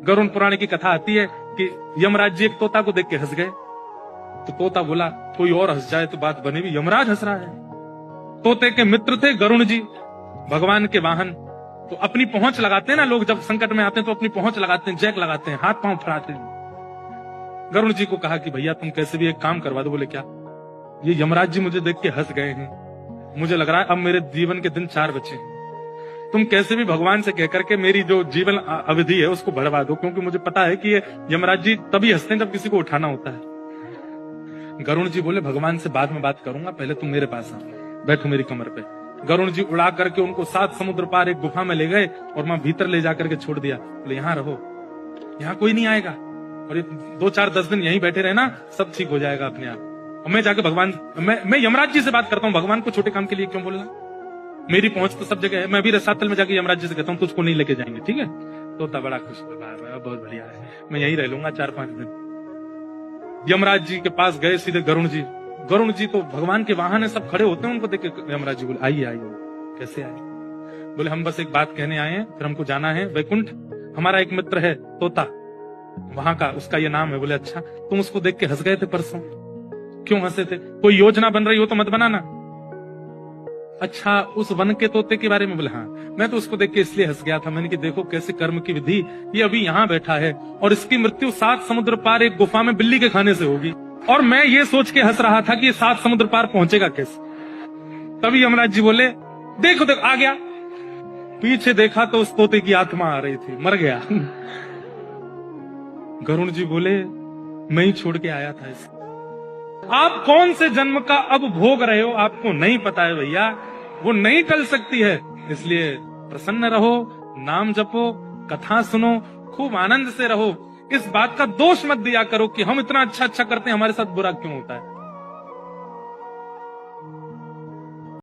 गरुड़ पुराण की कथा आती है कि यमराज जी एक तोता को देख के हंस गए। तो तोता बोला कोई और हंस जाए तो बात बनेगी, यमराज हंस रहा है। तोते के मित्र थे गरुड़ जी, भगवान के वाहन। तो अपनी पहुंच लगाते हैं ना लोग, जब संकट में आते हैं तो अपनी पहुंच लगाते हैं, जैक लगाते हैं, हाथ पांव फड़ाते हैं। गरुड़ जी को कहा कि भैया तुम कैसे भी एक काम करवा दो। बोले क्या? ये यमराज जी मुझे देख के हंस गए हैं, मुझे लग रहा है अब मेरे जीवन के दिन 4 बचे हैं। तुम कैसे भी भगवान से कहकर के मेरी जो जीवन अवधि है उसको बढ़वा दो, क्योंकि मुझे पता है कि ये यमराज जी तभी हंसते हैं जब किसी को उठाना होता है। गरुड़ जी बोले भगवान से बाद में बात करूंगा, पहले तुम मेरे पास आओ, बैठो मेरी कमर पे। गरुड़ जी उड़ा करके उनको 7 समुद्र पार एक गुफा में ले गए और वहां भीतर ले जाकर के छोड़ दिया। बोले यहाँ रहो, यहाँ कोई नहीं आएगा, और 2-4-10 दिन यहीं बैठे रहना, सब ठीक हो जाएगा अपने आप। और मैं जाके भगवान, मैं यमराज जी से बात करता हूँ, भगवान को छोटे काम के लिए क्यों बोलना, मेरी पहुंच तो सब जगह है। मैं भी रसातल में जाके यमराज जी से कहता हूँ तुझको नहीं लेके जाएंगे, ठीक है? तोता बड़ा खुश हुआ, बहुत बढ़िया है, मैं यहीं रह लूंगा 4-5 दिन। यमराज जी के पास गए सीधे गरुड़ जी। गरुड़ जी तो भगवान के वाहन है, सब खड़े होते हैं, उनको देख के यमराज जी बोले आइए आइए। कैसे आए? बोले हम बस एक बात कहने आए हैं, फिर हमको जाना है वैकुंठ। हमारा एक मित्र है तोता, वहां का, उसका ये नाम है। बोले अच्छा, तुम उसको देख के हंस गए थे परसों, क्यों हंसे थे? कोई योजना बन रही हो तो मत बनाना। अच्छा, उस वन के तोते के बारे में? बोले हाँ, मैं तो उसको देख के इसलिए हंस गया था, मैंने कि देखो कैसे कर्म की विधि, ये अभी यहाँ बैठा है और इसकी मृत्यु 7 समुद्र पार एक गुफा में बिल्ली के खाने से होगी, और मैं ये सोच के हंस रहा था कि ये 7 समुद्र पार पहुंचेगा कैसे। तभी यमराज जी बोले देखो देखो आ गया। पीछे देखा तो उस तोते की आत्मा आ रही थी, मर गया। गरुड़ जी बोले मैं ही छोड़ के आया था इसको। आप कौन से जन्म का अब भोग रहे हो आपको नहीं पता है भैया, वो नहीं टल सकती है। इसलिए प्रसन्न रहो, नाम जपो, कथा सुनो, खूब आनंद से रहो। इस बात का दोष मत दिया करो कि हम इतना अच्छा करते हैं, हमारे साथ बुरा क्यों होता है।